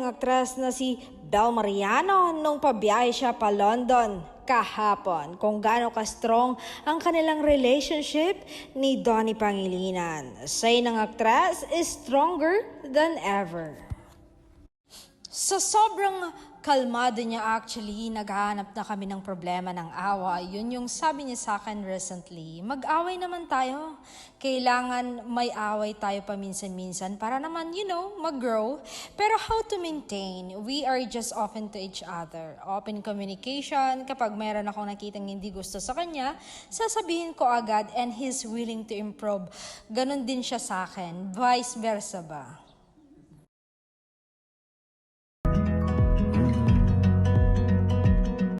ng aktres na si Bel Mariano nung pabiyahe siya pa London kahapon kung gaano ka-strong ang kanilang relationship ni Donnie Pangilinan. Say ng aktres is stronger than ever. Sa sobrang kalmado niya actually, naghahanap na kami ng problema ng away. Yun yung sabi niya sa akin recently. Mag-away naman tayo. Kailangan may away tayo paminsan-minsan para naman, mag-grow. Pero how to maintain? We are just open to each other. Open communication. Kapag mayroon akong nakitang hindi gusto sa kanya, sasabihin ko agad and he's willing to improve. Ganon din siya sa akin. Vice versa ba?